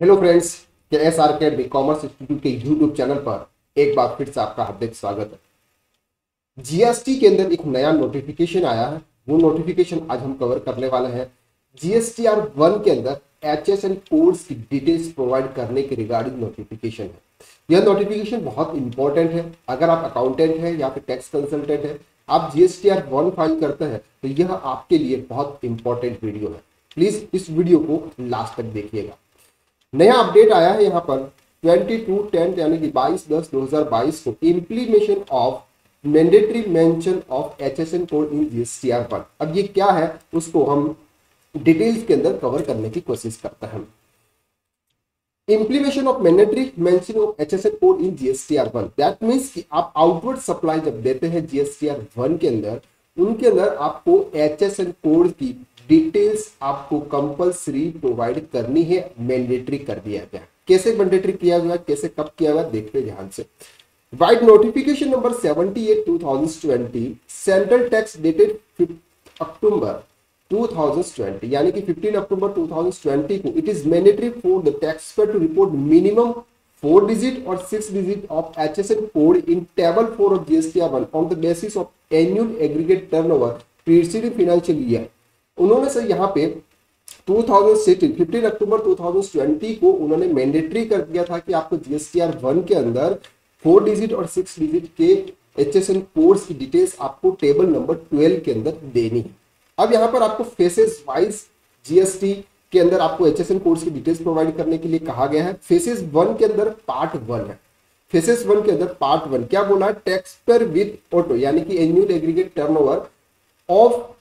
Hello friends, के S R के commerce institute के यूट्यूब चैनल पर एक बार फिर से आपका हार्दिक स्वागत है। जीएसटी के अंदर एक नया नोटिफिकेशन आया है। वो नोटिफिकेशन आज हम कवर करने वाले हैं। जीएसटीआर 1 के अंदर एचएसएन कोड्स की डिटेल्स प्रोवाइड करने के रिगार्डिंग नोटिफिकेशन है। यह नोटिफिकेशन बहुत इंपॉर्टेंट है। अगर आप अकाउंटेंट है या फिर टैक्स कंसल्टेंट है, आप जीएसटीआर 1 फाइल करते हैं तो यह आपके लिए बहुत इंपॉर्टेंट वीडियो है। प्लीज इस वीडियो को लास्ट तक देखिएगा। नया अपडेट आया है यहाँ पर 22/10 यानी कि 22/10/2022 को implementation of mandatory mention of HSN code in GSTR 1। अब ये क्या है उसको हम डिटेल्स के अंदर कवर करने की कोशिश करते हैं। Implementation of mandatory mention of HSN code in GSTR 1 that means कि आप आउटवर्ड सप्लाई जब देते हैं जीएसटीआर 1 के अंदर, उनके अंदर आपको एचएसएन कोड की डिटेल्स आपको कंपलसरी प्रोवाइड करनी है। मैंडेटरी कर दिया गया। कैसे मैंडेटरी किया गया, कैसे कब किया गया, देखते हैं ध्यान से। Right notification number 78/2020 central tax dated 5 October 2020 यानी कि 15 अक्टूबर 2020 को it is mandatory for the taxpayer to report minimum 4 digit और 6 digit of HSN code in table 4 of GSTR 1 on the basis of annual aggregate turnover preceding financial year. उन्होंने sir यहाँ पे 15 अक्टूबर 2020 को उन्होंने मैंडेटरी कर दिया था कि आपको जीएसटीआर 1 के अंदर 4 डिजिट और 6 डिजिट के एचएसएन कोड्स की डिटेल्स आपको टेबल नंबर 12 के अंदर देनी है। अब यहाँ पर आपको फेसेस वाइज जीएसटी के अंदर आपको एचएसएन कोड्स की डिटेल्स प्रोवाइड करने के लिए कहा गया है। फेसेस 1 के अंदर पार्ट 1 है। फेसेस 1 के अंदर पार्ट 1 क्या बोला है, टैक्स पेयर विद ऑटो यानी कि annual aggregate turnover of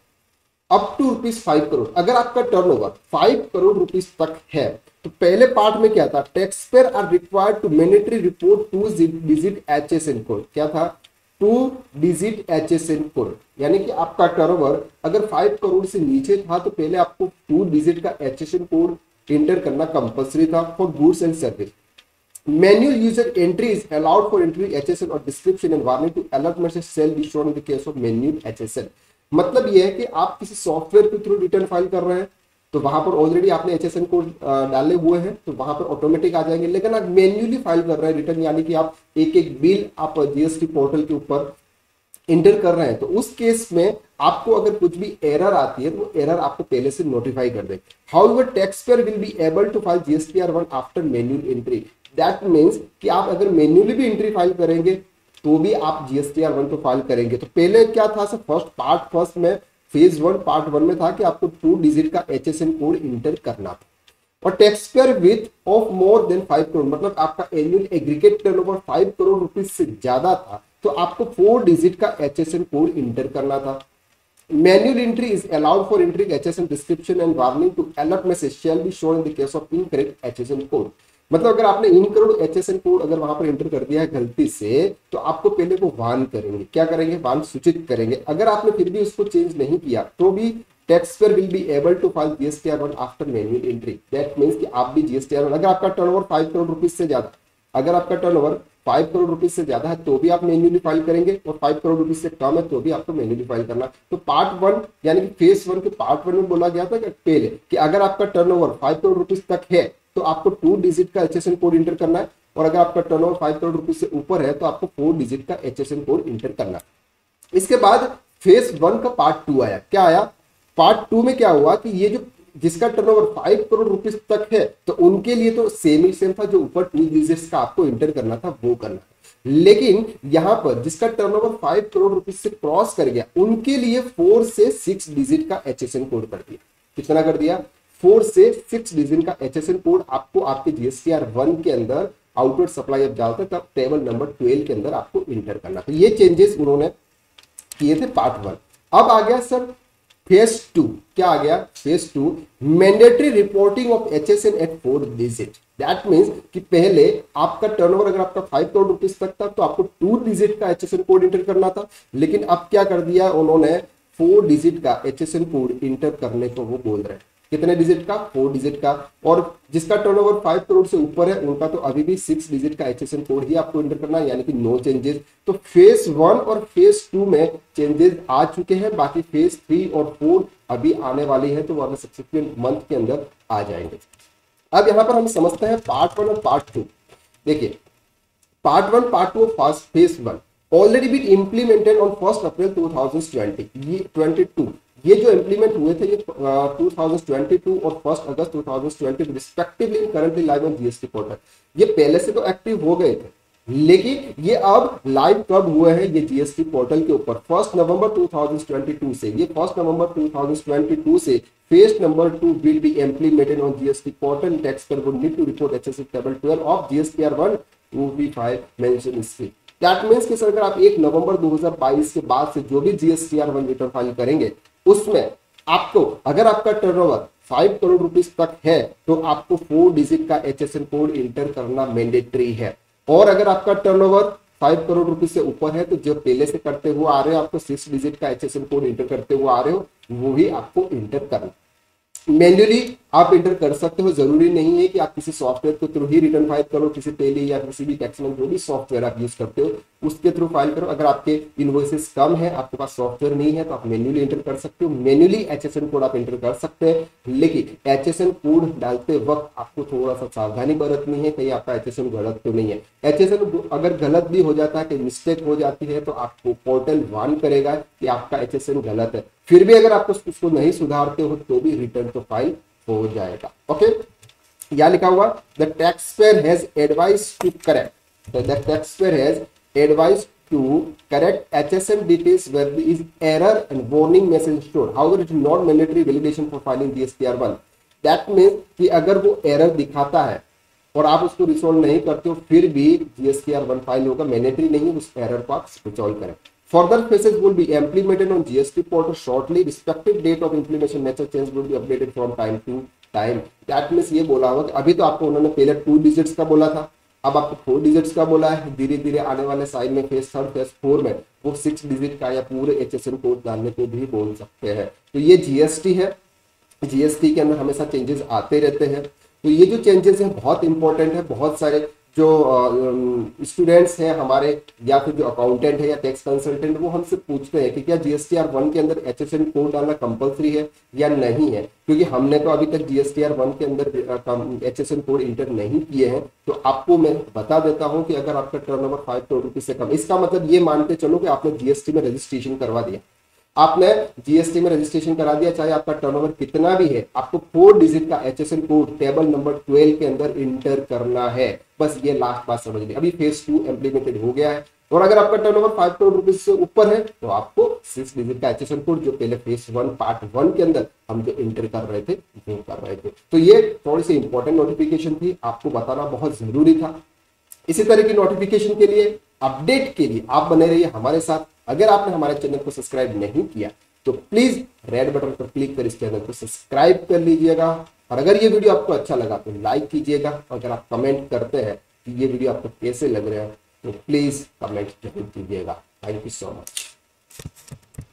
up to ₹5 crore. अगर आपका टर्नओवर 5 करोड़ रुपीस तक है तो पहले पार्ट में क्या था, tax payer are required to mandatory report 2 digit HSN code. क्या था, 2 डिजिट एचएसएन कोड। यानी कि आपका टर्नओवर अगर 5 करोड़ से नीचे था तो पहले आपको 2 डिजिट का एचएसएन कोड एंटर करना कंपलसरी था for goods and service. Manual user entry is allowed for entry HSN or description and warning to alert message shall be shown in the case of manual HSN। मतलब ये है कि आप किसी software के through return file कर रहे हैं तो वहां पर ऑलरेडी आपने एचएसएन कोड डाले हुए हैं तो वहां पर ऑटोमेटिक आ जाएंगे। लेकिन आप मैन्युअली फाइल कर रहे हैं रिटर्न यानी कि आप एक एक बिल आप जीएसटी पोर्टल के ऊपर इंटर कर रहे हैं तो उस केस में आपको अगर कुछ भी एरर आती है तो वो एरर आपको पहले से नोटिफाई कर दे। However tax payer will be able to file GSTR 1 after manual entry. That means कि आप अगर मैन्युअली भी एंट्री फाइल करेंगे तो भी आप जीएसटीआर 1 को फाइल करेंगे। तो पहले क्या था सर, फर्स्ट में फेज 1 पार्ट 1 में था कि आपको 2 डिजिट का एचएसएन कोड इंटर करना था। और tax payer width of more than 5 crore मतलब आपका annual aggregate turnover 5 crore rupees से ज्यादा था तो आपको 4 डिजिट का एचएसएन कोड इंटर करना था। Manual entry is allowed for entering HSN description and warning to alert message shall be shown in the case of incorrect HSN code. मतलब अगर आपने इन करोड़ एचएसएन कोड अगर वहां पर एंटर कर दिया है गलती से तो आपको पहले वो वार्न करेंगे। क्या करेंगे, वार्न सूचित करेंगे। अगर आपने फिर भी उसको चेंज नहीं किया तो भी tax payer will be able to file GSTR 1 after manual entry. That means कि आप भी जीएसटीआर 1 अगर आपका टर्नओवर 5 करोड़ रुपीस से ज्यादा, अगर आपका टर्नओवर 5 करोड़ रुपीस से ज्यादा है तो भी आप मैन्युअली फाइल करेंगे और 5 करोड़ रुपीस से कम है तो भी आपको मैन्युअली फाइल करना। तो पार्ट 1 यानी कि फेज 1 के पार्ट 1 में बोला गया था कि पहले कि अगर आपका टर्नओवर 5 करोड़ रुपीस तक है तो आपको 2 डिजिट का एचएसएन कोड इंटर करना है और अगर आपका टर्नओवर 5 करोड़ रुपीस से ऊपर है तो आपको 4 डिजिट का एचएसएन कोड इंटर करना है। इसके बाद फेज 1 का पार्ट 2 आया। क्या आया, पार्ट 2 में क्या हुआ कि ये जो जिसका टर्नओवर 5 करोड़ रुपीस तक है तो उनके लिए तो सेम ही सेम था, जो ऊपर 2 डिजिट्स का आपको इंटर करना था वो करना। लेकिन यहां पर जिसका टर्नओवर 5 करोड़ रुपीस से क्रॉस कर गया उनके लिए 4 से 6 डिजिट का एचएसएन कोड कर दिया। कितना कर दिया, 4 से 6 डिजिट का एचएसएन कोड आपको आपके जीएसटीआर 1 के अंदर आउटवर्ड सप्लाई अब डालते तब टेबल नंबर 12 के अंदर आपको इंटर करना। तो ये चेंजेस उन्होंने किए थे पार्ट 1। अब आ गया सर फेज 2। क्या आ गया, phase 2 mandatory reporting of HSN at 4 digit. That means कि पहले आपका टर्नओवर अगर आपका 5 करोड़ रुपीस तक था तो आपको 2 डिजिट का एचएसएन कोड इंटर करना था। लेकिन अब क्या कर दिया उन्होंने, 4 डिजिट का एचएसएन कोड इंटर करने को वो बोल रहे हैं। कितने डिजिट का, 4 डिजिट का। और जिसका टर्नओवर 5 करोड़ से ऊपर है उनका तो अभी भी 6 डिजिट का एचएसएन कोड ही आपको एंटर करना है, यानी कि नो चेंजेस। तो फेज 1 और फेज 2 में चेंजेस आ चुके हैं, बाकी फेज 3 और 4 अभी आने वाली है तो वो सब्सिक्वेंट मंथ के अंदर आ जाएंगे। अब यहाँ पर हम समझते हैं पार्ट 1 और पार्ट 2। देखिए part 1 part 2 first phase 1 already been implemented on 1 April 2020 ये 22 ये जो इम्प्लीमेंट हुए थे ये 2022 और 1 अगस्त 2020 respectively currently live on GST portal. ये पहले से तो एक्टिव हो गए थे लेकिन ये अब लाइव कब हुए हैं ये जीएसटी पोर्टल के ऊपर 1 नवंबर 2022 से। ये 1 नवंबर 2022 से phase number 2 will be implemented on GST portal. Taxpayer would need to report HST table 12 of GSTR 1 to be filed mentioned history. That means कि सर अगर आप 1 नवंबर 2022 के बाद से जो भी GSTR 1 रिटर्न फाइल करेंगे उसमें आपको अगर आपका टर्नओवर 5 करोड़ रुपीस तक है तो आपको 4 डिजिट का HSN कोड इंटर करना मैंडेटरी है। और अगर आपका टर्नओवर 5 करोड़ रुपए से ऊपर है तो जो पहले से करते हुए आ रहे हो आपको 6 डिजिट का HSN कोड इंटर करते हुए आ रहे हो वो ही आपको इंटर करना। मैन्युअली आप इंटर कर सकते हो, जरूरी नहीं है कि आप किसी सॉफ्टवेयर के थ्रू ही रिटर्न फाइल करो, किसी टेली या किसी भी टैक्स में जो भी सॉफ्टवेयर आप यूज करते हो उसके थ्रू फाइल करो। अगर आपके इनवॉइसेस कम है, आपके पास सॉफ्टवेयर नहीं है तो आप मैन्युअली इंटर कर सकते हो। मैन्युअली एचएसएन कोड आप इंटर कर सकते हैं, लेकिन एचएसएन कोड डालते वक्त आपको थोड़ा सा सावधानी बरतनी है, कहीं आपका एचएसएन गलत तो नहीं है। एचएसएन अगर गलत भी हो जाता है, कि मिस्टेक हो जाती है तो आपको पोर्टल वार्न करेगा कि आपका एचएसएन गलत है। फिर भी अगर आप उसको नहीं सुधारते हो तो भी रिटर्न तो फाइल हो जाएगा। ओके, यहां लिखा हुआ the taxpayer has advise to correct, the taxpayer has advise to correct HSN details where there is error and warning message stored. However, it is not mandatory validation for filing GSTR 1. That means कि अगर वो error दिखाता है और आप उसको resolve नहीं करते हो फिर भी GSTR 1 फाइल होगा, मैंडेटरी नहीं है उस एरर को आप रिसोल्व करें। Further phases will be implemented on GST portal shortly. Respective date of implementation nature change will be updated from time to time. That means ये बोला हुआ कि अभी तो आपको उन्होंने पहले 2 डिजिट्स का बोला था, अब आपको 4 डिजिट्स का बोला है। धीरे धीरे आने वाले साइड में फेज 3 फेज 4 में वो 6 डिजिट का या पूरे HSN कोड डालने को भी बोल सकते हैं। तो ये जीएसटी है, जीएसटी के अंदर हमेशा चेंजेस आते रहते हैं। तो ये जो चेंजेस है बहुत इंपॉर्टेंट है। बहुत सारे जो स्टूडेंट्स हैं हमारे या फिर जो अकाउंटेंट है या टैक्स कंसल्टेंट वो हमसे पूछते हैं कि क्या GSTR 1 के अंदर HSN कोड डालना कंपलसरी है या नहीं है, क्योंकि हमने तो अभी तक GSTR 1 के अंदर HSN कोड इंटर नहीं किए हैं। तो आपको मैं बता देता हूं कि अगर आपका टर्नओवर 5 करोड़ रुपए से कम, इसका मतलब ये मानते चलो कि आपने जीएसटी में रजिस्ट्रेशन करवा दिया, आपने जीएसटी में रजिस्ट्रेशन करा दिया, चाहे आपका टर्नओवर कितना भी है, आपको 4 डिजिट का HSN कोड टेबल नंबर 12 के अंदर इंटर करना है। बस ये लास्ट बात समझ लीजिए। अभी फेज 2 इम्प्लीमेंटेड हो गया है और अगर आपका टर्नओवर 5 करोड़ रुपए से ऊपर है तो आपको 6 डिजिट का HSN कोड जो पहले फेज 1 पार्ट 1 के अंदर हम जो इंटर कर रहे थे वो कर रहे थे। तो ये थोड़ी सी इंपॉर्टेंट नोटिफिकेशन थी, आपको बताना बहुत जरूरी था। इसी तरह की नोटिफिकेशन के लिए, अपडेट के लिए आप बने रहिए हमारे साथ। अगर आपने हमारे चैनल को सब्सक्राइब नहीं किया तो प्लीज रेड बटन पर क्लिक कर इस चैनल को सब्सक्राइब कर लीजिएगा। और अगर ये वीडियो आपको अच्छा लगा तो लाइक कीजिएगा। अगर आप कमेंट करते हैं कि ये वीडियो आपको कैसे लग रहा है तो प्लीज कमेंट जरूर कीजिएगा। Thank you so much.